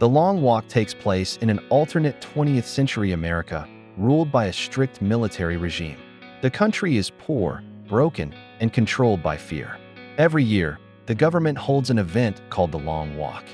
The Long Walk takes place in an alternate 20th century America ruled by a strict military regime. The country is poor, broken, and controlled by fear. Every year, the government holds an event called the Long Walk,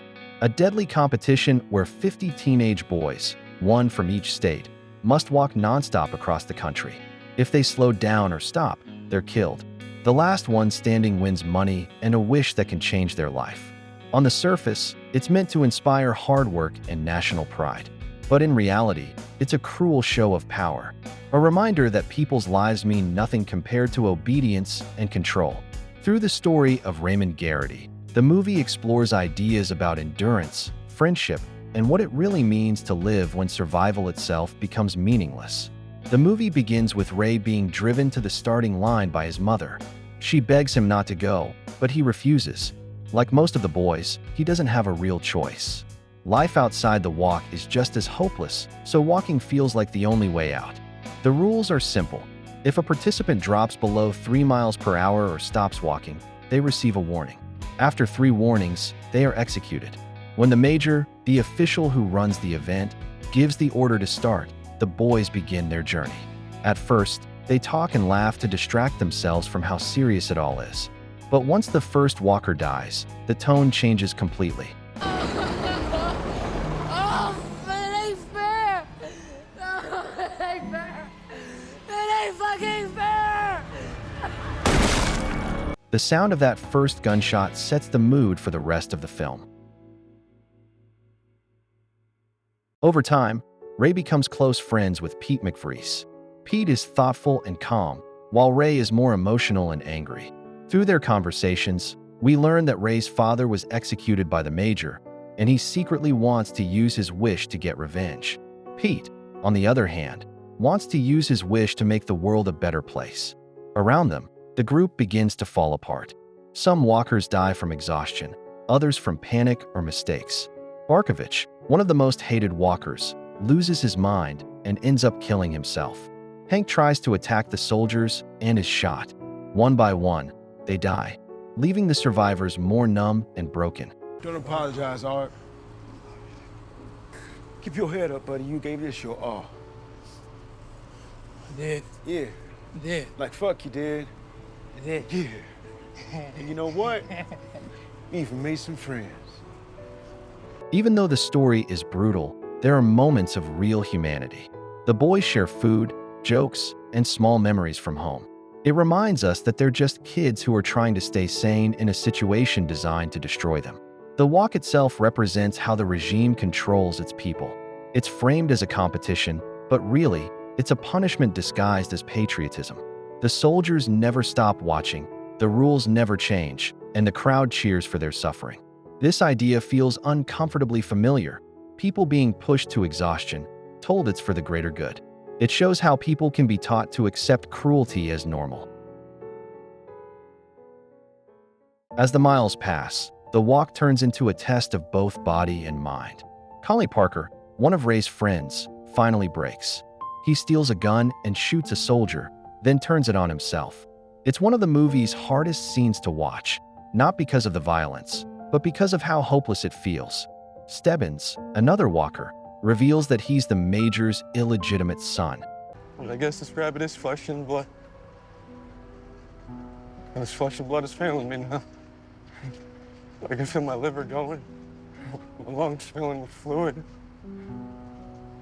a deadly competition where 50 teenage boys, one from each state, must walk nonstop across the country. If they slow down or stop, they're killed. The last one standing wins money and a wish that can change their life. On the surface, it's meant to inspire hard work and national pride. But in reality, it's a cruel show of power, a reminder that people's lives mean nothing compared to obedience and control. Through the story of Raymond Garraty, the movie explores ideas about endurance, friendship, and what it really means to live when survival itself becomes meaningless. The movie begins with Ray being driven to the starting line by his mother. She begs him not to go, but he refuses. Like most of the boys, he doesn't have a real choice. Life outside the walk is just as hopeless, so walking feels like the only way out. The rules are simple. If a participant drops below 3 miles per hour or stops walking, they receive a warning. After 3 warnings, they are executed. When the major, the official who runs the event, gives the order to start, the boys begin their journey. At first, they talk and laugh to distract themselves from how serious it all is. But once the first walker dies, the tone changes completely. Oh, it ain't fair! No, it ain't fair! It ain't fucking fair! The sound of that first gunshot sets the mood for the rest of the film. Over time, Ray becomes close friends with Pete McVries. Pete is thoughtful and calm, while Ray is more emotional and angry. Through their conversations, we learn that Ray's father was executed by the major, and he secretly wants to use his wish to get revenge. Pete, on the other hand, wants to use his wish to make the world a better place. Around them, the group begins to fall apart. Some walkers die from exhaustion, others from panic or mistakes. Barkovich, one of the most hated walkers, loses his mind and ends up killing himself. Hank tries to attack the soldiers and is shot. One by one, they die, leaving the survivors more numb and broken. Don't apologize, Art. Keep your head up, buddy. You gave this your all. I did. Yeah. I did. Like, fuck you did. I did. Yeah. And you know what? We even made some friends. Even though the story is brutal, there are moments of real humanity. The boys share food, jokes, and small memories from home. It reminds us that they're just kids who are trying to stay sane in a situation designed to destroy them. The walk itself represents how the regime controls its people. It's framed as a competition, but really, it's a punishment disguised as patriotism. The soldiers never stop watching, the rules never change, and the crowd cheers for their suffering. This idea feels uncomfortably familiar. People being pushed to exhaustion, told it's for the greater good. It shows how people can be taught to accept cruelty as normal. As the miles pass, the walk turns into a test of both body and mind. Collie Parker, one of Ray's friends, finally breaks. He steals a gun and shoots a soldier, then turns it on himself. It's one of the movie's hardest scenes to watch, not because of the violence, but because of how hopeless it feels. Stebbins, another walker, reveals that he's the major's illegitimate son. I guess this rabbit is flesh and blood. And this flesh and blood is failing me now. I can feel my liver going, my lungs filling with fluid.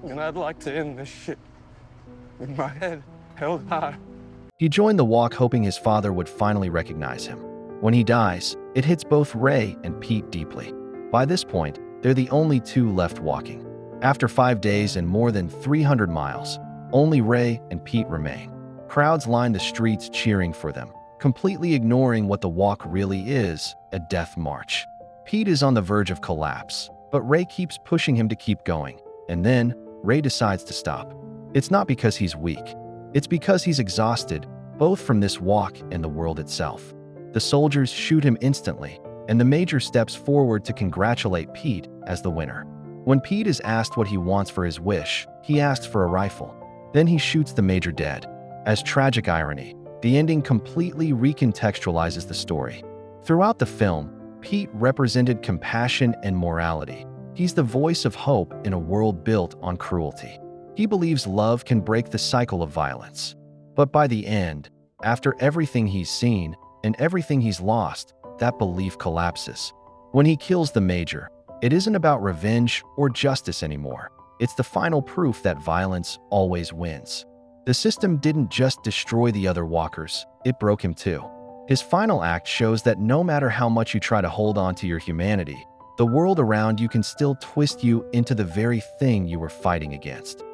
And I'd like to end this shit with my head held high. He joined the walk hoping his father would finally recognize him. When he dies, it hits both Ray and Pete deeply. By this point, they're the only two left walking. After 5 days and more than 300 miles, only Ray and Pete remain. Crowds line the streets cheering for them, completely ignoring what the walk really is, a death march. Pete is on the verge of collapse, but Ray keeps pushing him to keep going. And then, Ray decides to stop. It's not because he's weak. It's because he's exhausted, both from this walk and the world itself. The soldiers shoot him instantly, and the major steps forward to congratulate Pete as the winner. When Pete is asked what he wants for his wish, he asks for a rifle. Then he shoots the major dead. As tragic irony, the ending completely recontextualizes the story. Throughout the film, Pete represented compassion and morality. He's the voice of hope in a world built on cruelty. He believes love can break the cycle of violence. But by the end, after everything he's seen and everything he's lost, that belief collapses. When he kills the Major, it isn't about revenge or justice anymore. It's the final proof that violence always wins. The system didn't just destroy the other walkers, it broke him too. His final act shows that no matter how much you try to hold on to your humanity, the world around you can still twist you into the very thing you were fighting against.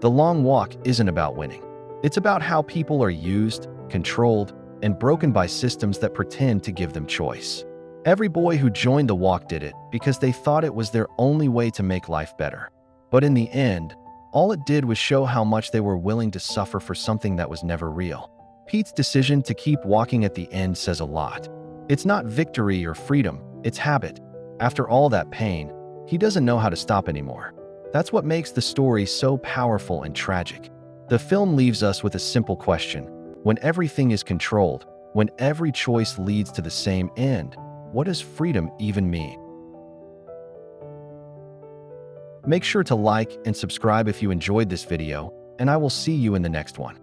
The Long Walk isn't about winning. It's about how people are used, controlled, and broken by systems that pretend to give them choice. Every boy who joined the walk did it because they thought it was their only way to make life better. But in the end, all it did was show how much they were willing to suffer for something that was never real. Pete's decision to keep walking at the end says a lot. It's not victory or freedom, it's habit. After all that pain, he doesn't know how to stop anymore. That's what makes the story so powerful and tragic. The film leaves us with a simple question. When everything is controlled, when every choice leads to the same end, what does freedom even mean? Make sure to like and subscribe if you enjoyed this video, and I will see you in the next one.